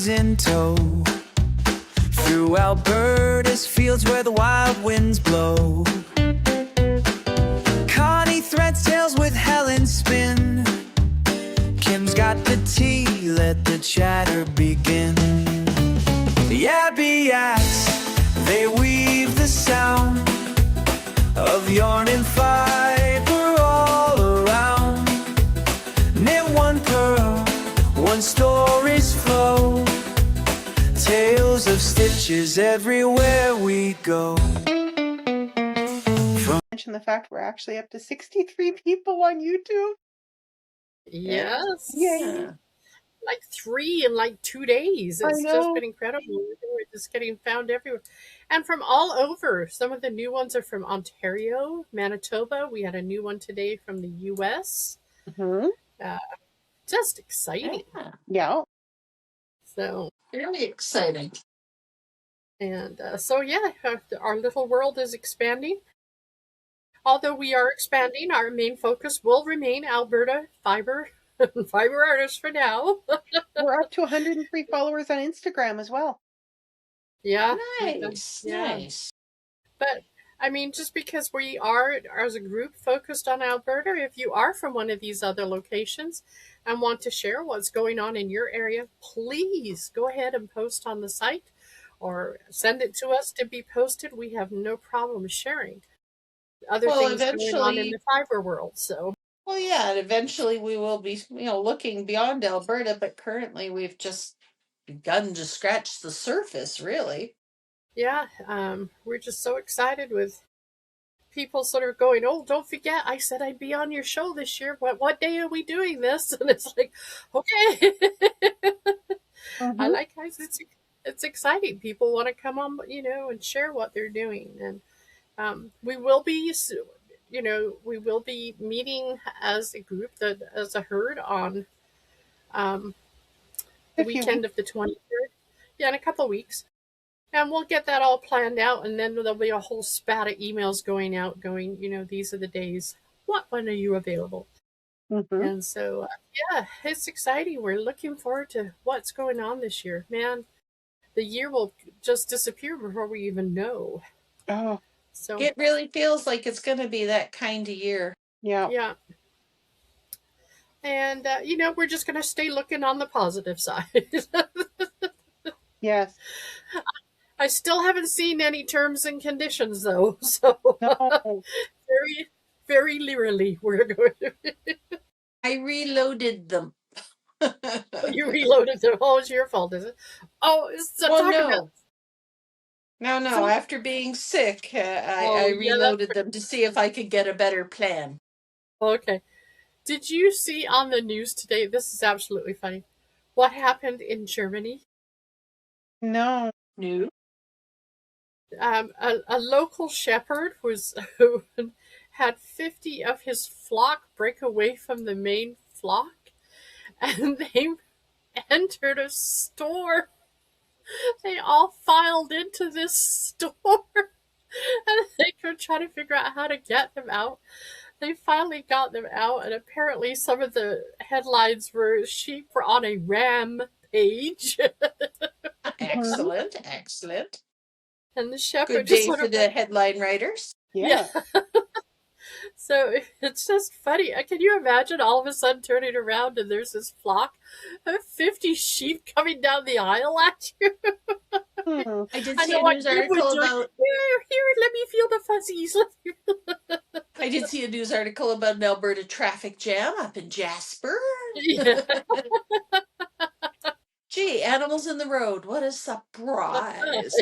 dogs in tow. Through Alberta's fields where the wild winds blow. Connie threads tales with Helen spin. Kim's got the tea, let the chatter begin. The Abiaks, they weave the sound of yarn and fiber all around. Knit one purl, one story's flow. Tales of stitches everywhere we go. Mention the fact we're actually up to 63 people on YouTube. Yes. Yay. Like 3 in like 2 days. It's just been incredible. We're just getting found everywhere. And from all over. Some of the new ones are from Ontario, Manitoba. We had a new one today from the US. Just exciting. Yeah. So Very exciting. And so, yeah, our little world is expanding. Although we are expanding, our main focus will remain Alberta fiber artists for now. We're up to 103 followers on Instagram as well. Yeah. Nice. Yeah. Nice. But, I mean, just because we are, as a group, focused on Alberta, if you are from one of these other locations and want to share what's going on in your area, please go ahead and post on the site or send it to us to be posted. We have no problem sharing other things going on in the fiber world. So, well, yeah, and eventually we will be, looking beyond Alberta, but currently we've just begun to scratch the surface, really. Yeah, we're just so excited with people sort of going, oh, don't forget, I said I'd be on your show this year. What day are we doing this? And it's like, okay. I like how it's exciting. People want to come on, and share what they're doing. And we will be, we will be meeting as a group, as a herd on the weekend of the 23rd. Yeah, in a couple of weeks. And we'll get that all planned out, and then there'll be a whole spat of emails going out going, these are the days. When are you available? And so, yeah, it's exciting. We're looking forward to what's going on this year. Man, the year will just disappear before we even know. Oh. So it really feels like it's going to be that kind of year. Yeah. Yeah. And, we're just going to stay looking on the positive side. Yes. I still haven't seen any terms and conditions, though. So, No. very, very literally, we're going to. I reloaded them. You reloaded them. Oh, it's your fault, is it? Oh, No. After being sick, I reloaded them to see if I could get a better plan. Okay. Did you see on the news today? This is absolutely funny. What happened in Germany? No. No. A local shepherd who had 50 of his flock break away from the main flock, and they entered a store. They all filed into this store, and they were trying to figure out how to get them out. They finally got them out, and apparently some of the headlines were sheep were on a rampage. Excellent. And the shepherd good day for the headline writers. Yeah. So it's just funny. Can you imagine all of a sudden turning around and there's this flock of 50 sheep coming down the aisle at you? I did see a news article about... Here, let me feel the fuzzies. I did see a news article about an Alberta traffic jam up in Jasper. Yeah. Gee, animals in the road. What a surprise.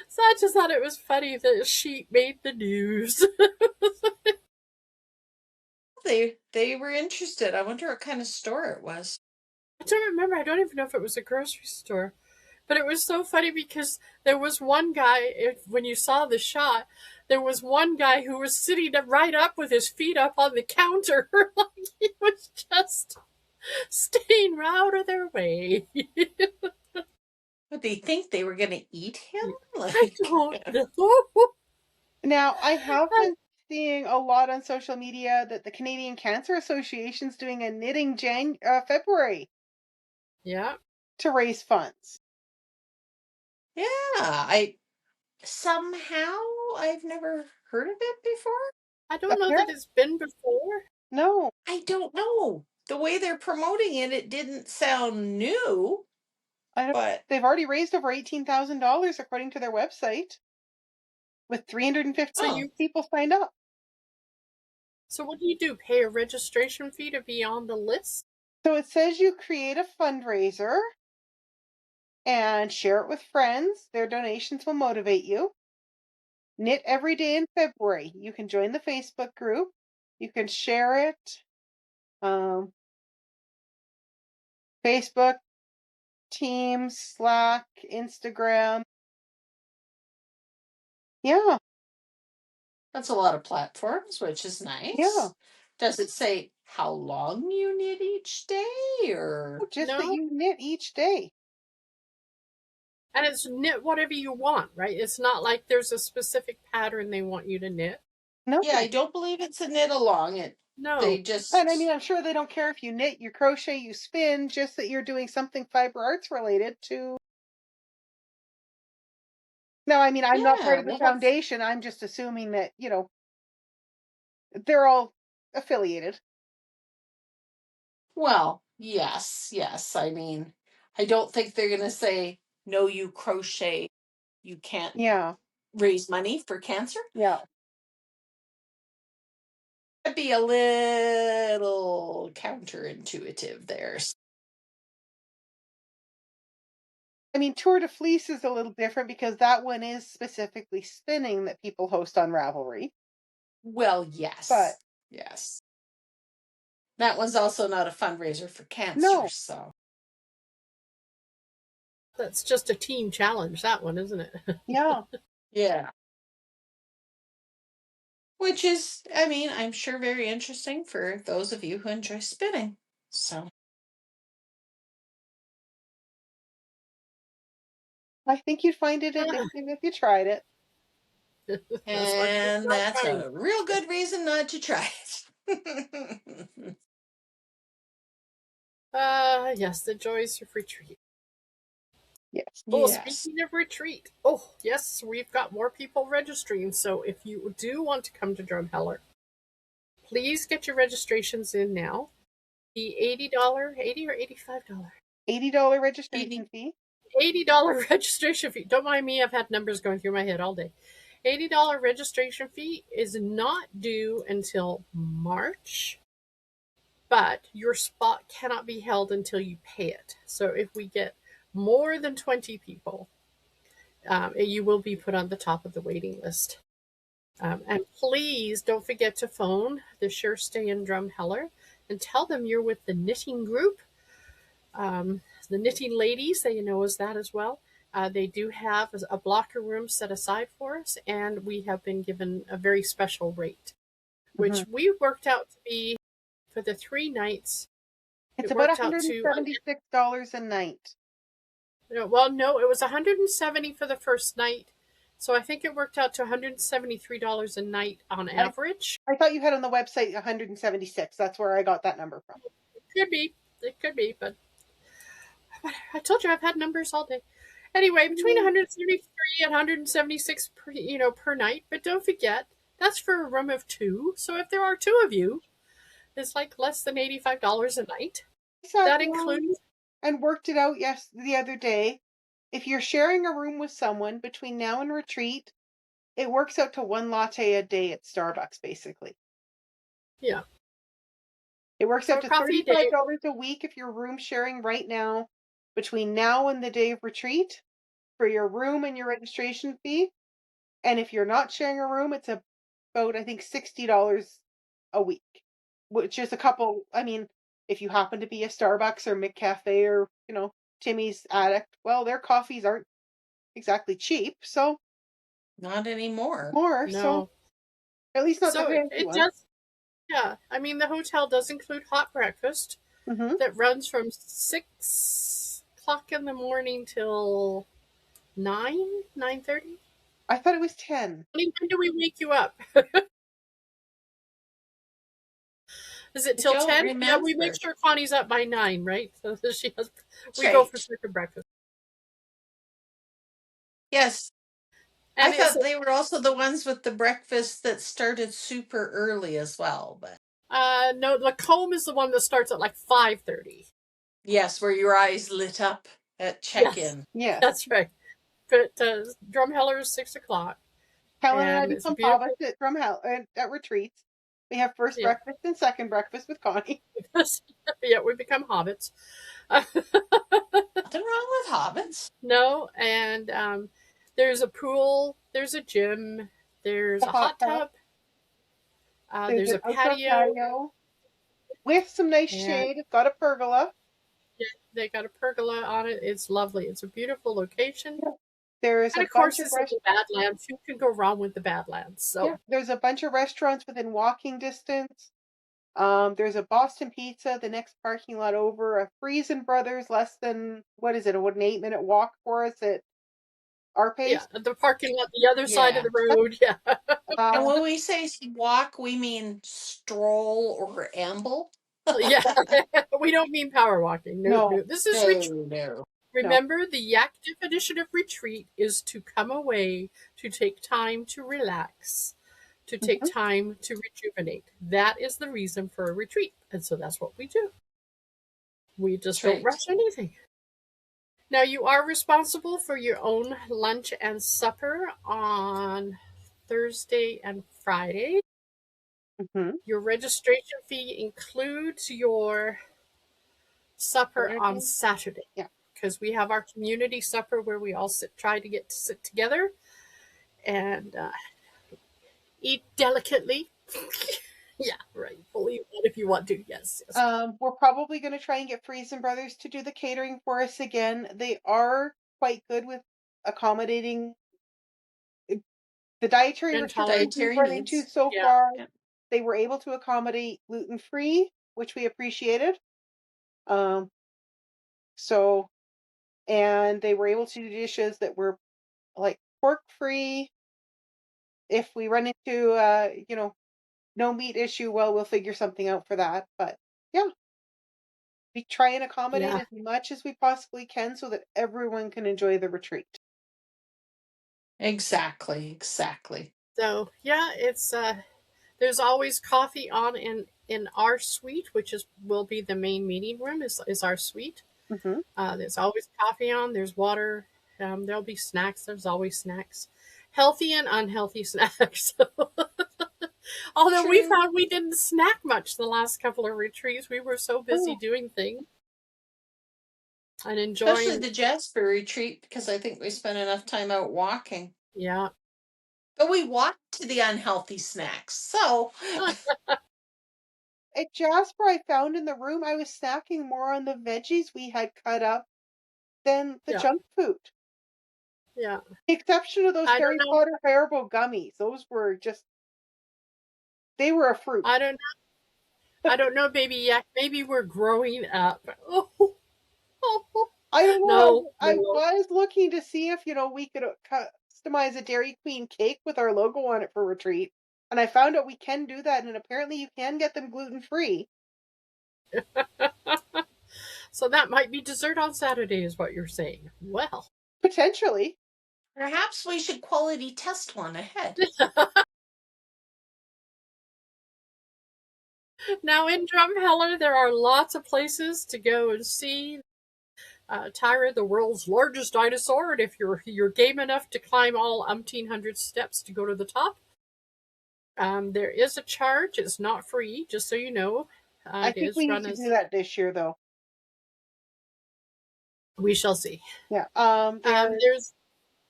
So I just thought it was funny that a sheep made the news. They were interested. I wonder what kind of store it was. I don't remember. I don't even know if it was a grocery store. But it was so funny because there was one guy, when you saw the shot, there was one guy who was sitting right up with his feet up on the counter. Like he was just staying out of their way. Would they think they were going to eat him? I don't know. Now, I have been seeing a lot on social media that the Canadian Cancer Association's doing a knitting February. Yeah. to raise funds. Yeah, I've never heard of it before. I don't know that Apparently, it's been before. no, I don't know. The way they're promoting it, it didn't sound new, I don't. but They've already raised over $18,000 according to their website, with So 350 you people signed up. so what do you do? Pay a registration fee to be on the list? So it says you create a fundraiser and share it with friends. Their donations will motivate you. Knit every day in February. You can join the Facebook group. You can share it. Facebook, Teams, Slack, Instagram. Yeah, that's a lot of platforms, which is yeah. nice. Does it say how long you knit each day or Just that No. you knit each day. And it's knit whatever you want, right? It's not like there's a specific pattern they want you to knit. No. yeah, I don't believe it's a knit along. They No. And I mean, just I'm sure they don't care if you knit, you crochet, you spin, just that you're doing something fiber arts related to. No, I mean, I'm not part yeah, of the they have foundation. I'm just assuming that, they're all affiliated. well, yes. I mean, I don't think they're gonna say no you crochet, you can't Yeah, raise money for cancer. yeah. That'd be a little counterintuitive there. I mean, Tour de Fleece is a little different because that one is specifically spinning that people host on Ravelry. Well, But yes. That one's also not a fundraiser for cancer, no, so That's just a team challenge, that one, isn't it? yeah. yeah. Which is, I mean, I'm sure very interesting for those of you who enjoy spinning. So, I think you'd find it addictive if you tried it. That's what keeps and on that's trying. a real good reason not to try it. Yes, the joys of retreat. Yes. Oh, yes. speaking of retreat, oh, yes, we've got more people registering. So if you do want to come to Drumheller, please get your registrations in now. The $80, 80 or $85? $80 registration 80. fee. $80 registration fee. Don't mind me, I've had numbers going through my head all day. $80 registration fee is not due until March, but your spot cannot be held until you pay it. So if we get more than 20 people, you will be put on the top of the waiting list. And please don't forget to phone the Sure Stay in Drumheller and tell them you're with the knitting group. The knitting ladies, they know as that as well. They do have a blocker room set aside for us, and we have been given a very special rate, Mhm. which we worked out to be for the 3 nights. It's It about worked out to $176 a night. well, no, it was 170 for the first night, so I think it worked out to $173 a night on average. I thought you had on the website 176. That's where I got that number from. It could be, but I told you I've had numbers all day. Anyway, between Mm. 173 and 176 per night. But don't forget, that's for a room of 2. So if there are 2 of you, it's like less than $85 a night. I sat That down includes and worked it out the other day. If you're sharing a room with someone between now and retreat, it works out to one latte a day at Starbucks, basically. yeah. It works So out a to coffee a day. $35 a week if you're room sharing right now between now and the day of retreat for your room and your registration fee. And if you're not sharing a room, it's about, I think, $60 a week, which is a couple. I mean, if you happen to be a Starbucks or McCafe or, Timmy's addict, well, their coffees aren't exactly cheap. So Not anymore. more. So No. at least not the So fancy it one. does. Yeah. I mean, the hotel does include hot breakfast Hmm. that runs from 6 o'clock in the morning till 9:30. I thought it was 10. When do we wake you up? Is it I till don't 10? Yeah, we remember. make sure Connie's up by 9, right? So that That's we go for right. circuit breakfast. Yes. I And it's thought they were also the ones with the breakfast that started super early as well, but no, Lacombe is the one that starts at like 5:30. yes, where your eyes lit up at Yes, check-in. Yes. that's right. But Drumheller is 6 o'clock, Helen and I and it's become beautiful. hobbits at retreats. We have first Yeah, breakfast and second breakfast with Connie. yeah, we become hobbits. Nothing wrong with hobbits. No, and there's a pool, there's a gym, there's A a hot hot tub. tub, There's there's an a outdoor patio, patio with some nice and shade. It's got a pergola. yeah, they got a pergola on it. It's lovely. It's a beautiful location. There's And a of bunch course, of it's in the Badlands. Who can go wrong with the Badlands? So, there's a bunch of restaurants within walking distance. There's a Boston Pizza the next parking lot over, a Friesen Brothers less than what is it, an 8-minute walk for us at our yeah, pace. the parking lot, the other side of Yeah. the road. Yeah. And Uh, when we say walk, we mean stroll or amble. Yeah. We don't mean power walking. No, no, no. This is retreat. No, no. no. Remember, the Yak definition of retreat is to come away, to take time to relax, to take Mhm. time to rejuvenate. That is the reason for a retreat. And so that's what we do. We just That's don't right. rush anything. Now, you are responsible for your own lunch and supper on Thursday and Friday. Mhm. Your registration fee includes your supper on Saturday? Saturday Yeah. because we have our community supper where we all try to get to sit together and eat delicately. Yeah, right. Believe that if you want to. Yes, yes. We're probably going to try and get Friesen Brothers to do the catering for us again. They are quite good with accommodating the dietary restrictions Intolerant. we've Dietary run into needs. so Yeah, far. Yeah. They were able to accommodate gluten free, which we appreciated. Um, so, and they were able to do dishes that were like pork free. If we run into, no meat issue, well, we'll figure something out for that. But yeah, we try and accommodate yeah. as much as we possibly can so that everyone can enjoy the retreat. Exactly. Exactly. So yeah, it's there's always coffee on in our suite, which is will be the main meeting room. Is our suite. Hmm. There's always coffee on. There's water. There'll be snacks. There's always snacks, healthy and unhealthy snacks. Although we True. found we didn't snack much the last couple of retreats, we were so busy Oh, doing things and Especially enjoying. the Jasper retreat because I think we spent enough time out walking. Yeah, But we walked to the unhealthy snacks. So at Jasper, I found in the room I was snacking more on the veggies we had cut up than the yeah, junk food. yeah. The exception of those I don't Harry know. Potter Haribo gummies. Those were just, they were a fruit. I don't know. I don't know, baby. Yeah, maybe we're growing up. Oh, I don't no, know. I no. was looking to see if, we could customize a Dairy Queen cake with our logo on it for retreat. And I found out we can do that. And apparently you can get them gluten free. So that might be dessert on Saturday, is what you're saying. Well, Potentially. perhaps we should quality test one ahead. now in Drumheller, there are lots of places to go and see. Tyra, the world's largest dinosaur, and if you're game enough to climb all umpteen hundred steps to go to the top, there is a charge. It's not free, just so you know. I It think is we need run to as do that this year, though. we shall see. Yeah. There's There's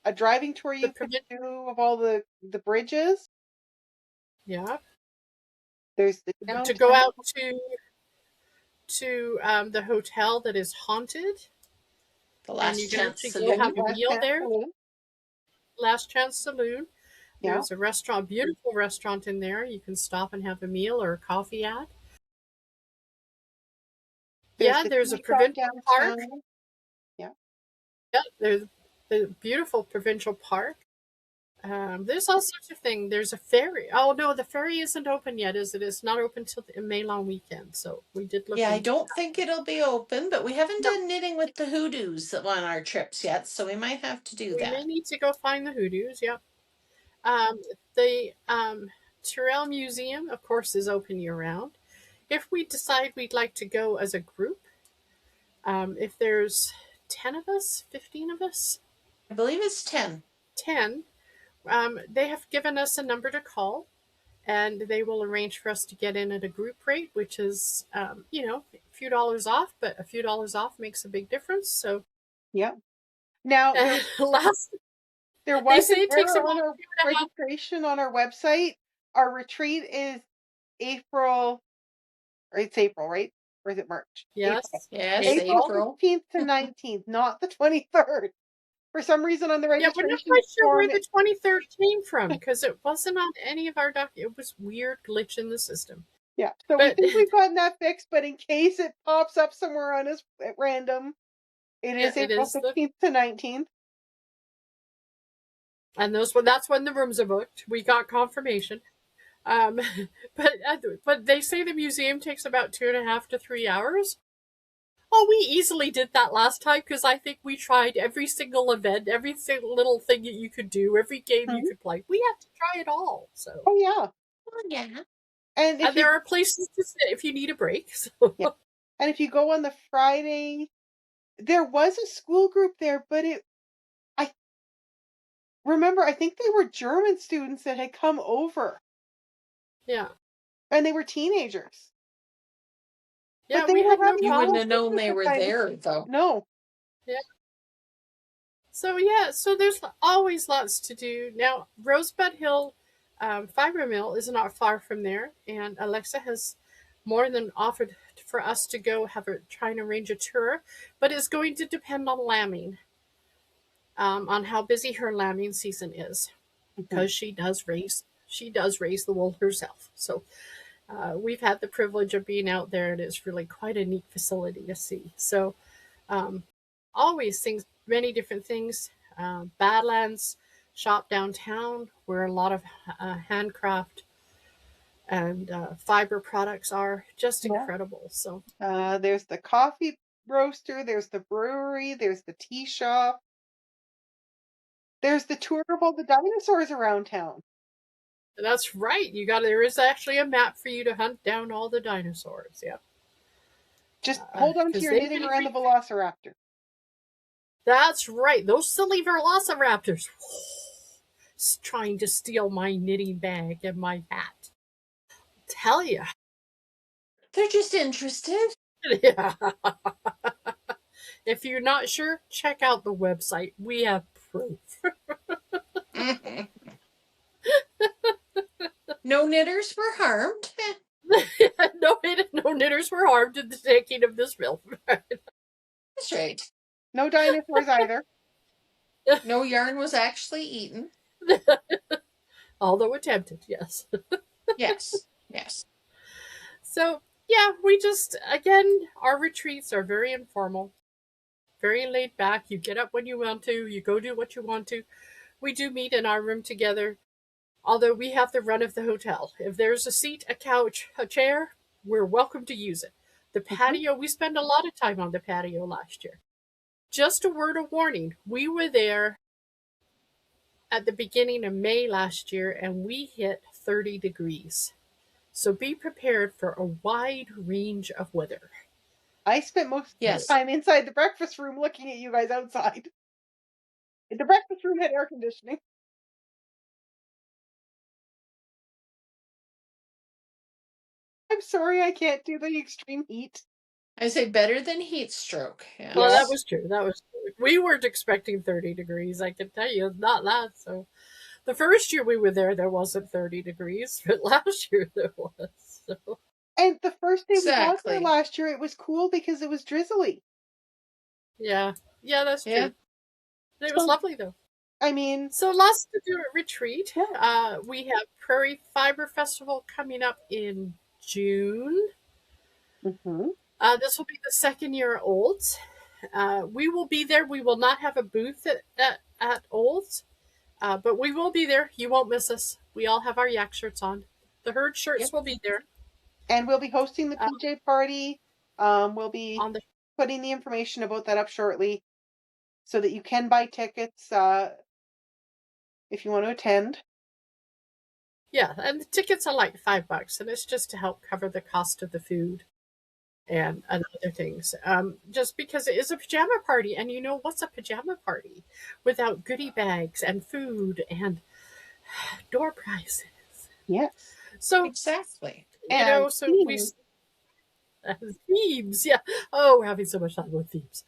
a driving tour the you can do of all the bridges. yeah There's the to go downtown. out to the hotel that is haunted, The and you last can chance actually go saloon. have a meal there. Last Chance Saloon. Yeah. There's a restaurant, beautiful restaurant in there. You can stop and have a meal or a coffee at. There's Yeah, the there's a tea shop provincial park. downtown. Yeah. Yeah, there's the beautiful provincial park. There's all sorts of things. There's a ferry. Oh no, the ferry isn't open yet, is it? It's not open till the May long weekend. So we did look Yeah, I into don't think it'll be open, but we haven't No. done knitting with the hoodoos on our trips yet, so we might have to do We may that. need to go find the hoodoos. Yeah. The Tyrrell Museum, of course, is open year round. If we decide we'd like to go as a group, if there's 10 of us, 15 of us, I believe it's 10. 10, they have given us a number to call, and they will arrange for us to get in at a group rate, which is, a few dollars off, but a few dollars off makes a big difference. So, Yeah. Now, last, there they was say an it takes error about on our 2.5. registration on our website. Our retreat is April, or it's April, right? Or is it March? April. Yes. Yes, April April. 15th to 19th, not the 23rd. For some reason on the Yeah, we're not registration quite sure where form, the 23rd came from because it wasn't on any of our It was weird glitch in the system. yeah. So we But think we've gotten that fixed, but in case it pops up somewhere on us at random, it yeah, is it April is 15th to 19th. and that's when the rooms are booked. We got confirmation. Um, but they say the museum takes about 2.5 to 3 hours. Oh, we easily did that last time because I think we tried every single event, every single little thing that you could do, every game you Mhm. could play. We had to try it all. So, Oh, yeah. Oh, yeah. And if there you, are places to sit if you need a break. So. yeah. And if you go on the Friday, there was a school group there, but I remember, I think they were German students that had come over Yeah. and they were teenagers. But Yeah, they we were had no having You a wouldn't full problem. have known they picnic were kind of there, though. No. Yeah. So there's always lots to do. Now, Rosebud Hill Fiber Mill is not far from there, and Alexa has more than offered for us to go try and arrange a tour, but it's going to depend on lambing, on how busy her lambing season is, Mhm. because she does raise the wool herself. So we've had the privilege of being out there, and it's really quite a neat facility to see. So um, always things, many different things. Badlands shop downtown, where a lot of handcraft and fiber products are just Yeah. incredible. So There's the coffee roaster, there's the brewery, there's the tea shop, there's the tour of all the dinosaurs around town. that's right. There is actually a map for you to hunt down all the dinosaurs. Yeah, Just hold on to because your they've knitting been. around the velociraptor. That's right. Those silly velociraptors trying to steal my knitting bag and my hat. Tell you. They're just interested. Yeah. If you're not sure, check out the website. We have proof. Mhm. No knitters were harmed. No knitters were harmed in the taking of this milk. That's right. No dinosaurs either. No yarn was actually eaten. Although attempted, yes. Yes, yes. So, yeah, we just, again, our retreats are very informal, very laid back. You get up when you want to, you go do what you want to. We do meet in our room together, although we have the run of the hotel. If there's a seat, a couch, a chair, we're welcome to use it. The patio, we spent a lot of time on the patio last year. Just a word of warning, we were there at the beginning of May last year and we hit 30 degrees. So be prepared for a wide range of weather. I spent most of the Yes. time inside the breakfast room looking at you guys outside. The breakfast room had air conditioning. I'm sorry I can't do the extreme heat. I say better than heat stroke. Yes. Well, that was true. We weren't expecting 30 degrees. I can tell you, not that. So the first year we were there wasn't 30 degrees, but last year there was. So And the first day we got there Exactly. last year, it was cool because it was drizzly. yeah, that's Yeah. true. It was So, lovely though. I mean, So lots to do at retreat. yeah. We have Prairie Fiber Festival coming up in June. Hmm. This will be the second year at Olds. We will be there. We will not have a booth at Olds, But we will be there. You won't miss us. We all have our yak shirts on. The herd shirts Yep. will be there. And we'll be hosting the PJ party. We'll be On the putting the information about that up shortly so that you can buy tickets if you want to attend. Yeah, and the tickets are like $5, and it's just to help cover the cost of the food and other things. Just because it is a pajama party, and you know what's a pajama party without goodie bags and food and door prizes? Yes. So Exactly. And so we themes. themes, yeah. Oh, we're having so much fun with themes.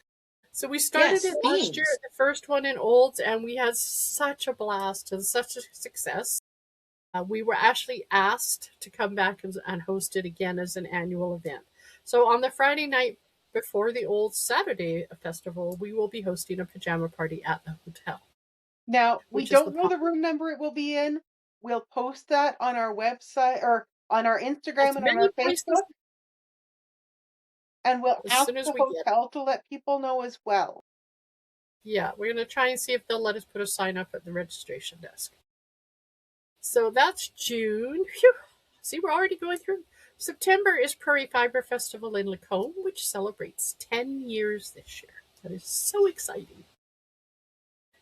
So we started Yes, it last year themes. at the first one in Olds, and we had such a blast and such a success. We were actually asked to come back and host it again as an annual event. So on the Friday night before the Old Saturday festival, we will be hosting a pajama party at the hotel, Now, we which is the don't know the room number it will be in. We'll post that on our website or on our Instagram There's and on many our places Facebook. And we'll as ask soon as the we get it. hotel to let people know as well. Yeah, we're going to try and see if they'll let us put a sign up at the registration desk. So that's June. Phew. See, we're already going through. September is Prairie Fiber Festival in Lacombe, which celebrates 10 years this year. That is so exciting.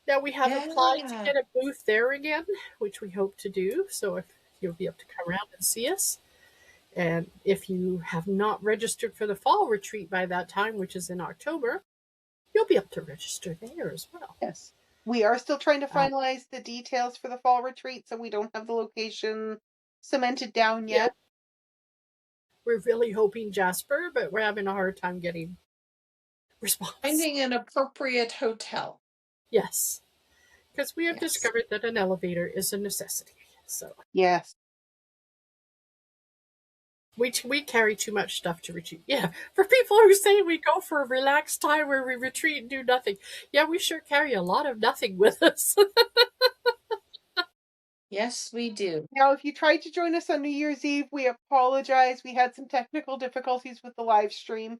Now, we have applied to Yeah. get a booth there again, which we hope to do. So, if you'll be able to come around and see us. And if you have not registered for the fall retreat by that time, which is in October, you'll be able to register there as well. Yes. We are still trying to Uh, finalize the details for the fall retreat, so we don't have the location cemented down yeah, yet. we're really hoping Jasper, but we're having a hard time getting response. Finding an appropriate hotel. Yes, because we have Yes. discovered that an elevator is a necessity. So Yes. we carry too much stuff to retreat. Yeah, for people who say we go for a relaxed time where we retreat and do nothing. Yeah, we sure carry a lot of nothing with us. Yes, we do. Now, if you tried to join us on New Year's Eve, we apologize. We had some technical difficulties with the live stream.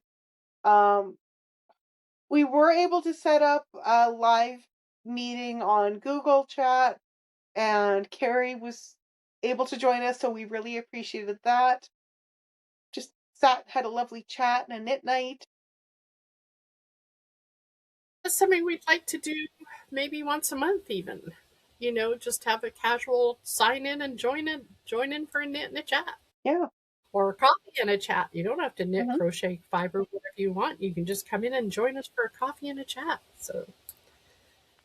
We were able to set up a live meeting on Google Chat, and Carrie was able to join us, so we really appreciated that. Just had a lovely chat and a knit night. That's something we'd like to do maybe once a month, even. Just have a casual sign in and join in for a knit and a chat. Yeah. Or a coffee and a chat. You don't have to knit, Mhm. crochet, fiber, whatever you want. You can just come in and join us for a coffee and a chat. So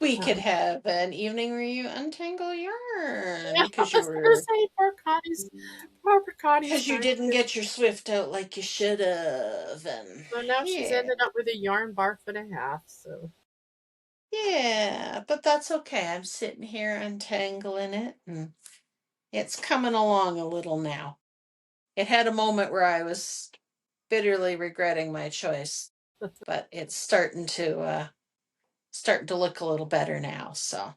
We could have an evening where you untangle yeah, yarn I because was gonna say poor Connie's trying didn't to. get your Swift out like you should have, and So now she's yeah, ended up with a yarn barf and a half. So yeah, but that's okay. I'm sitting here untangling it, and it's coming along a little now. It had a moment where I was bitterly regretting my choice, but it's starting to look a little better now. So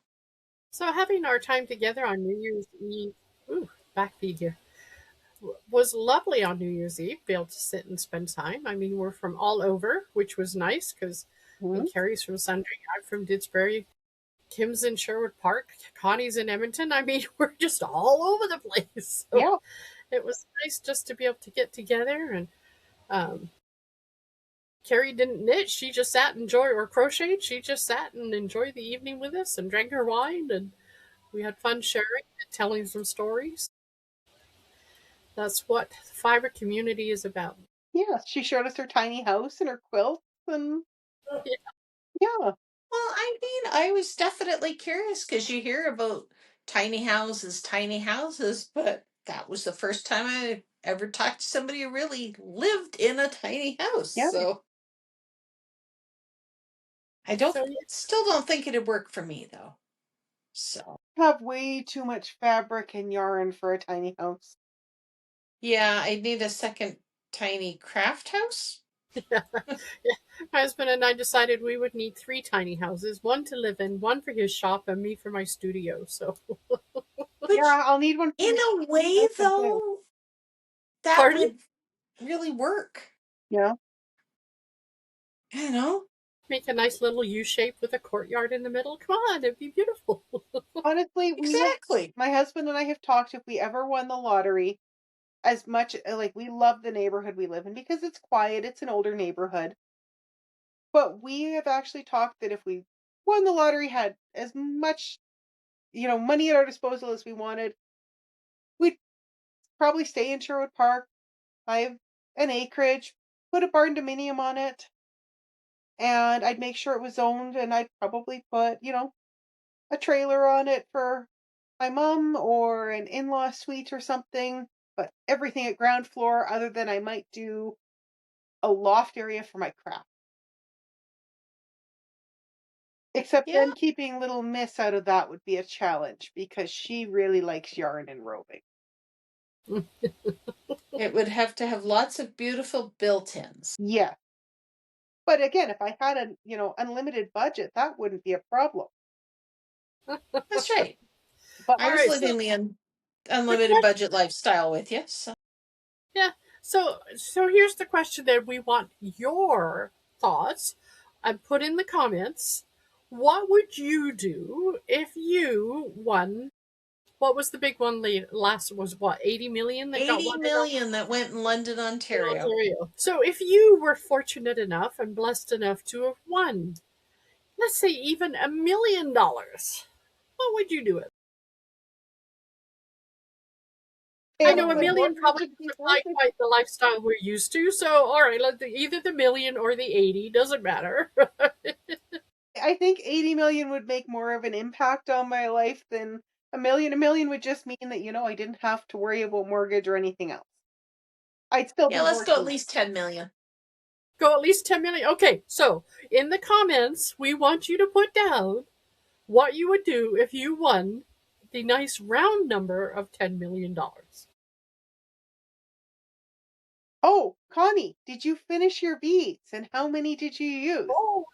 having our time together on New Year's Eve, ooh, back feed here, was lovely on New Year's Eve. Be able to sit and spend time. I mean, we're from all over, which was nice because Mhm. Carrie's from Sundry, I'm from Didsbury, Kim's in Sherwood Park, Connie's in Edmonton. I mean, we're just all over the place. So Yeah. it was nice just to be able to get together. And um, Carrie didn't knit; she just sat and or crocheted. She just sat and enjoyed the evening with us and drank her wine, and we had fun sharing and telling some stories. That's what the fiber community is about. Yeah. She showed us her tiny house and her quilts, and Yeah. yeah. well, I mean, I was definitely curious because you hear about tiny houses, but that was the first time I ever talked to somebody who really lived in a tiny house. Yeah. So I don't So yeah, still don't think it'd work for me though. So Have way too much fabric and yarn for a tiny house. yeah, I need a second tiny craft house. yeah. My husband and I decided we would need three tiny houses: one to live in, one for his shop, and me for my studio. So, Which Yeah, I'll need one for in me. a way though, that pardon? would really work. Yeah. You know? Make a nice little U shape with a courtyard in the middle. Come on, it'd be beautiful. Honestly, Exactly. my husband and I have talked if we ever won the lottery, as much like we love the neighborhood we live in because it's quiet, it's an older neighborhood. But we have actually talked that if we won the lottery, had as much, money at our disposal as we wanted, we'd probably stay in Sherwood Park, buy an acreage, put a barn dominium on it, and I'd make sure it was zoned, and I'd probably put, a trailer on it for my mom or an in-law suite or something, but everything at ground floor other than I might do a loft area for my craft. Except Yeah. then keeping little Miss out of that would be a challenge because she really likes yarn and roving. It would have to have lots of beautiful built-ins. Yeah. But again, if I had a, unlimited budget, that wouldn't be a problem. That's right. But I All was right, so living the the unlimited question, budget lifestyle with you. So yeah. So here's the question that we want your thoughts. I put in the comments. What would you do if you won? What was the big one last? Was what 80 million that got 80 won million that went in London, in Ontario. Ontario? So if you were fortunate enough and blessed enough to have won, let's say even $1 million, what would you do it? I pay know off a my million mortgage probably and keep doesn't buy working. quite the lifestyle we're used to. So, all right, either the million or the 80 doesn't matter. I think 80 million would make more of an impact on my life than a million. A million would just mean that, I didn't have to worry about mortgage or anything else. I'd still Yeah, be let's go at working. least 10 million. Go at least 10 million. Okay, so in the comments, we want you to put down what you would do if you won the nice round number of $10 million. Oh, Connie, did you finish your beads and how many did you use? Oh,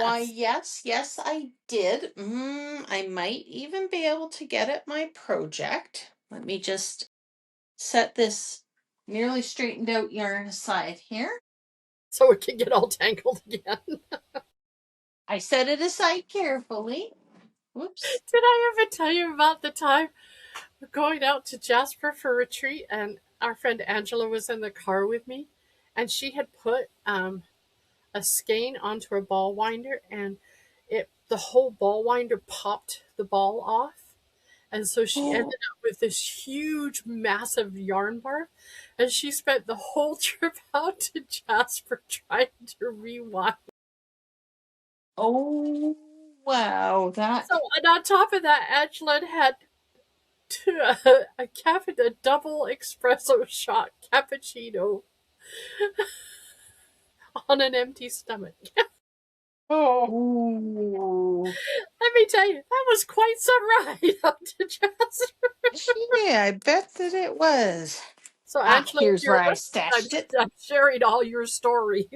Why, yes. yes, I did. I might even be able to get at my project. Let me just set this nearly straightened out yarn aside here. So it can get all tangled again. I set it aside carefully. Whoops. Did I ever tell you about the time we're going out to Jasper for retreat and our friend Angela was in the car with me and she had put a skein onto a ball winder and the whole ball winder popped the ball off. And so she ended Oh, up with this huge, massive yarn barf. And she spent the whole trip out to Jasper trying to rewind. oh, wow. So, and on top of that, Angela had a double espresso shot cappuccino on an empty stomach. Oh, Ooh. Let me tell you, that was quite some ride up to Jasper. Yeah, I bet that it was. So, Ah, Angela, if here's you're where I listening, stashed it. I'm sharing all your stories.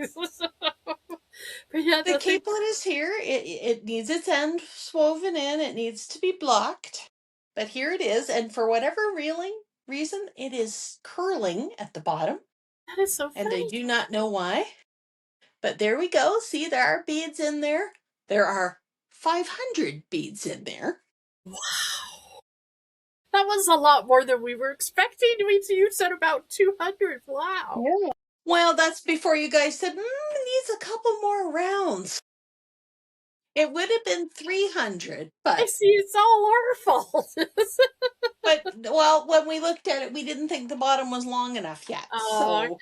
But yeah, The the thing, capelet is here. It needs its end woven in. It needs to be blocked. But here it is. And for whatever reason, it is curling at the bottom. that is so And I funny. do not know why. But there we go. See, there are beads in there. There are 500 beads in there. Wow. That was a lot more than we were expecting. You said about 200. Wow. yeah. Well, that's before you guys said, it needs a couple more rounds. It would have been 300, I but see it's all our fault. well, when we looked at it, we didn't think the bottom was long enough yet. uh, So,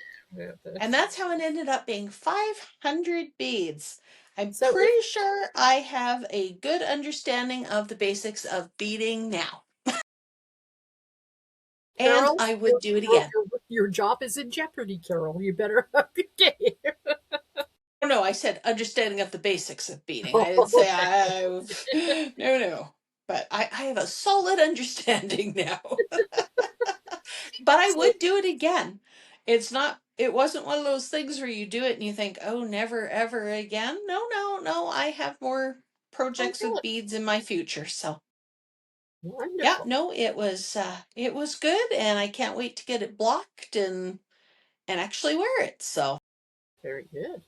and that's how it ended up being 500 beads. I'm so if pretty sure I have a good understanding of the basics of beading now. And Carol, I would do it your, again. your job is in jeopardy, Carol. You better up your game. Oh, no, I said understanding of the basics of beading. I didn't say I've. No. But I have a solid understanding now. But I So, would do it again. It wasn't one of those things where you do it and you think, oh, never, ever again. No. I have more oh, projects with good. beads in my future. So, yeah, Wonderful. no, it was good. And I can't wait to get it blocked and actually wear it. So, Very good.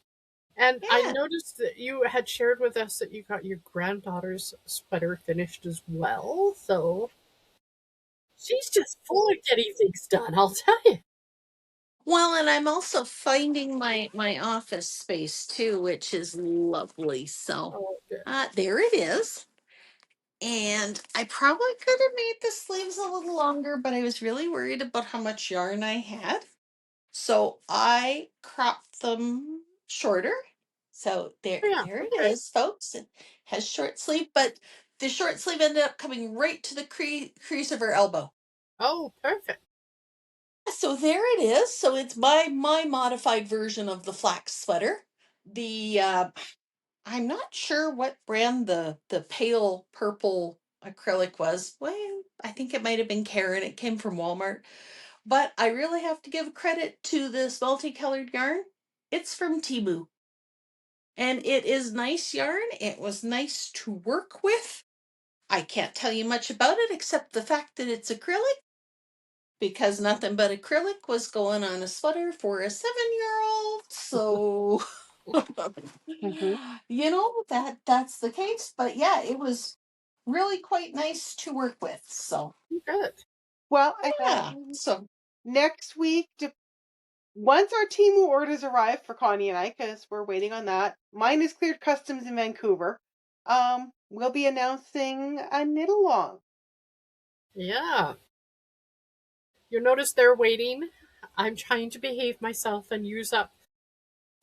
And I Yeah. noticed that you had shared with us that you got your granddaughter's sweater finished as well. So she's just full of getting things done, I'll tell you. Well, and I'm also finding my office space too, which is lovely. So Oh, good. there it is. And I probably could have made the sleeves a little longer, but I was really worried about how much yarn I had. So I cropped them shorter. So Oh, yeah. there it Okay. is, folks. It has short sleeve, but the short sleeve ended up coming right to the crease of her elbow. Oh, perfect. So there it is. So it's my modified version of the flax sweater. The I'm not sure what brand the pale purple acrylic was. Well, I think it might have been Karen. It came from Walmart. But I really have to give credit to this multicolored yarn. It's from Timu. And it is nice yarn. It was nice to work with. I can't tell you much about it except the fact that it's acrylic, because nothing but acrylic was going on a sweater for a 7-year old. So Mm-hmm. that's the case. But yeah, it was really quite nice to work with. So Good. Well, and yeah. So next week, once our Temu orders arrive for Connie and I, because we're waiting on that, mine is cleared customs in Vancouver. We'll be announcing a knit along. Yeah. You notice they're waiting. I'm trying to behave myself and use up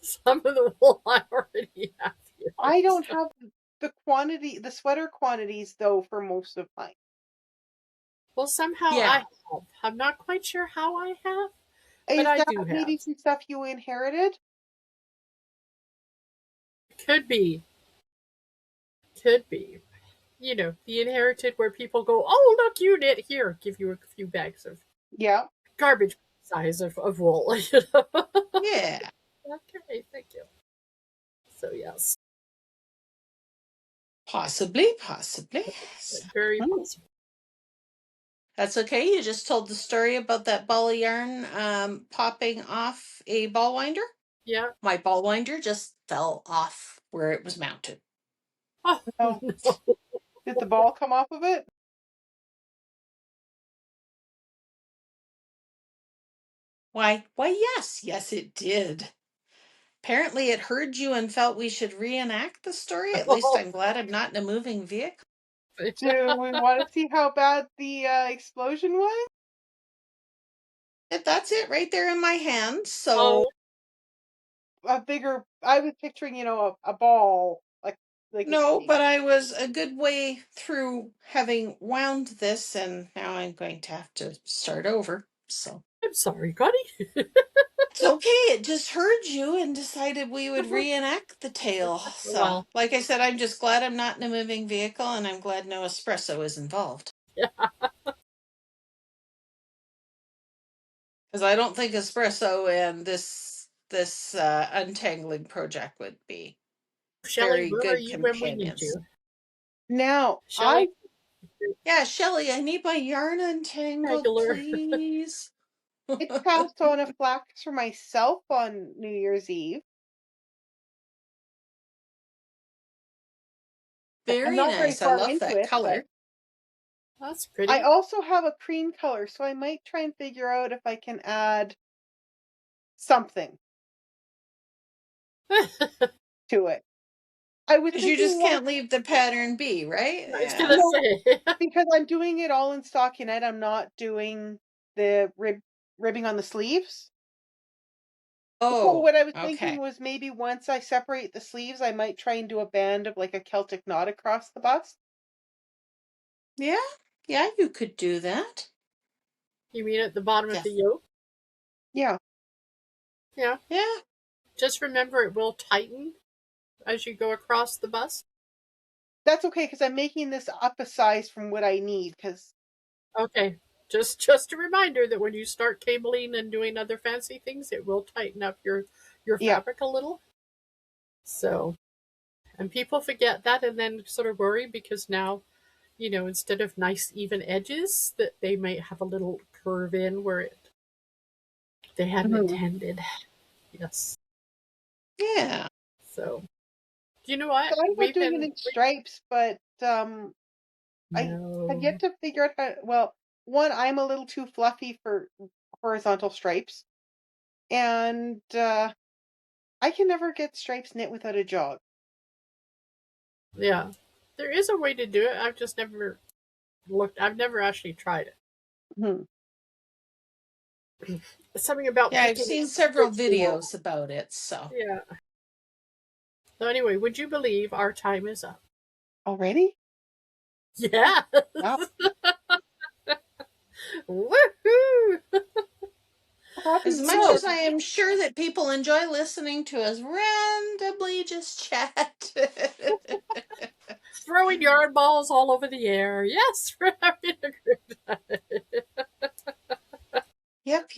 some of the wool I already have here. I don't have the sweater quantities though for most of mine. Well, somehow I yeah. have. I'm not quite sure how I have, but Is I that do have. maybe some stuff you inherited? Could be. Could be. You know, the inherited where people go, oh, look, you knit here. Give you a few bags of Yeah. garbage size of wool. You know? Yeah. Okay, thank you. So, yes, Possibly. very Hmm. possible. That's okay. You just told the story about that ball of yarn popping off a ball winder. Yeah. My ball winder just fell off where it was mounted. Oh, No. no. Did the ball come off of it? Why, yes, it did. Apparently, it heard you and felt we should reenact the story. At least I'm glad I'm not in a moving vehicle. Do we want to see how bad the explosion was? If that's it right there in my hand. So, Oh, A bigger. I was picturing, a ball like a no, but I was a good way through having wound this, and now I'm going to have to start over. So. I'm sorry, Connie. It's okay. It just heard you and decided we would reenact the tale. So, Well, like I said, I'm just glad I'm not in a moving vehicle, and I'm glad no espresso is involved. yeah. Because I don't think espresso and this untangling project would be Shelley, very where are good you when we need companions. you? Now, Shelley, Yeah, Shelley, I need my yarn untangled, regular. please. I passed on a flax for myself on New Year's Eve. I'm Very not very nice. I far love into that it, but color. That's I pretty. also have a cream color, so I might try and figure out if I can add something to it. I was Because you thinking just more, can't leave the pattern be, right? I was Yeah. gonna no, say. because I'm doing it all in stockinette. I'm not doing the ribbing on the sleeves. So Oh, what I was thinking okay. was maybe once I separate the sleeves, I might try and do a band of like a Celtic knot across the bust. Yeah, yeah, you could do that. You mean at the bottom of Yeah. the yoke? Yeah, Yeah. Yeah. Just remember it will tighten as you go across the bust. that's okay because I'm making this up a size from what I need. Because Okay. Just a reminder that when you start cabling and doing other fancy things, it will tighten up your yeah, fabric a little. So, and people forget that and then sort of worry because now, instead of nice even edges, that they might have a little curve in where they hadn't mhm. intended. Yes. Yeah. So, you know what? Thought about doing it in stripes, but I have yet to figure out how. Well, one, I'm a little too fluffy for horizontal stripes, and I can never get stripes knit without a jog. Yeah, there is a way to do it. I've just never looked. I've never actually tried it. Hmm. Something about Yeah, I've picking seen it several up. videos about it, so. Yeah. So anyway, would you believe our time is up? Already? Yeah. Wow. Woohoo! Happy As New much Year. as I am sure that people enjoy listening to us randomly just chat. Throwing yard balls all over the air. Yes, we're having a good time. Yep.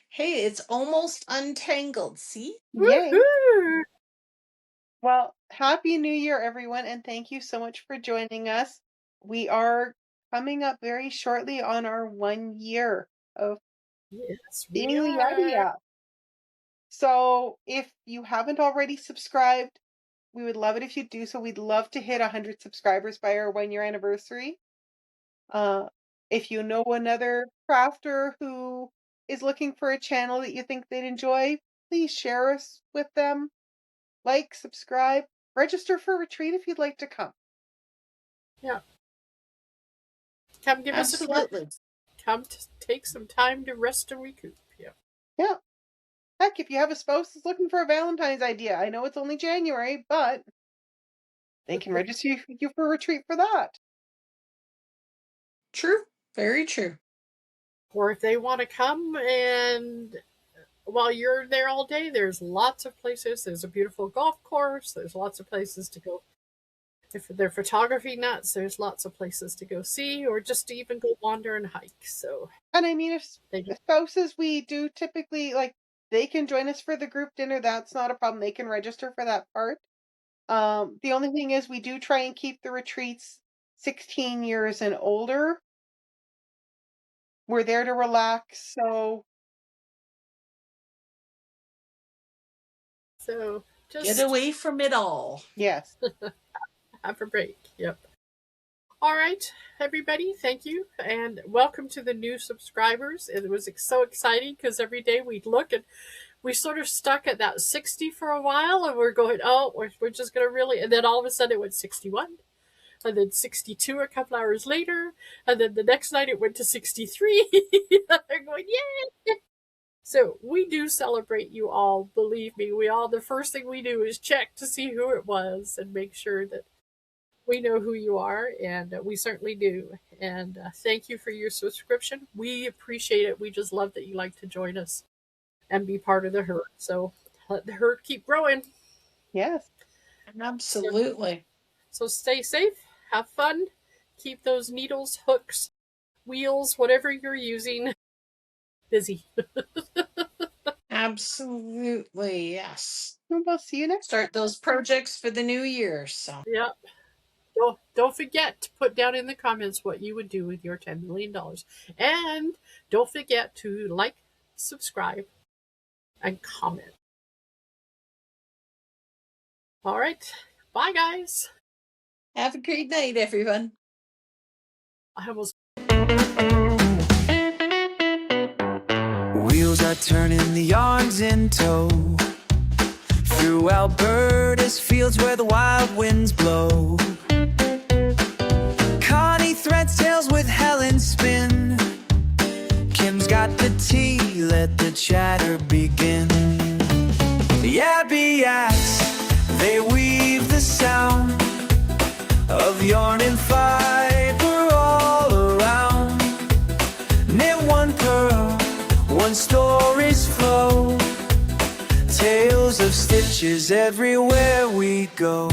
Hey, it's almost untangled, see? Yay. Woohoo! Well, Happy New Year, everyone, and thank you so much for joining us. We are coming up very shortly on our 1 year of Yes, being we the Yadi are. app. So if you haven't already subscribed, we would love it if you do so. We'd love to hit 100 subscribers by our 1 year anniversary. If you know another crafter who is looking for a channel that you think they'd enjoy, please share us with them. Like, subscribe, register for a retreat if you'd like to come. Yeah. Come give us a tour. Absolutely. Come to take some time to rest and recoup. Yeah. Yeah. Heck, if you have a spouse that's looking for a Valentine's idea, I know it's only January, but they can register you for a retreat for that. True. Very true. Or if they want to come and while you're there all day, there's lots of places. There's a beautiful golf course. There's lots of places to go. If they're photography nuts, there's lots of places to go see or just to even go wander and hike. So, And I mean, if they just, spouses, we do typically, like, they can join us for the group dinner. That's not a problem. They can register for that part. The only thing is we do try and keep the retreats 16 years and older. We're there to relax, so just Get away from it all. yes. have a break. Yep. All right, everybody, thank you. And welcome to the new subscribers. It was so exciting because every day we'd look and we sort of stuck at that 60 for a while and we're going, oh, we're just going to really. And then all of a sudden it went 61 and then 62 a couple hours later. And then the next night it went to 63. They're going, yay! So we do celebrate you all. Believe me, the first thing we do is check to see who it was and make sure that we know who you are, and we certainly do. And thank you for your subscription. We appreciate it. We just love that you like to join us and be part of the herd. So let the herd keep growing. Yes. Absolutely. So stay safe, have fun, keep those needles, hooks, wheels, whatever you're using, busy. Absolutely, yes. We'll see you next. Start those projects for the new year, so. Yep. Don't forget to put down in the comments what you would do with your $10 million. And don't forget to like, subscribe, and comment. All right. Bye, guys. Have a great night, everyone. I almost. Wheels are turning, the yarn's in tow. Through Alberta's fields where the wild winds blow. Connie threads tails with Helen spin. Kim's got the tea, let the chatter begin. The Abbey Acts, they weave the sound of yarn and fiber all around. Knit one pearl, one story's flow. Tales of stitches everywhere we go.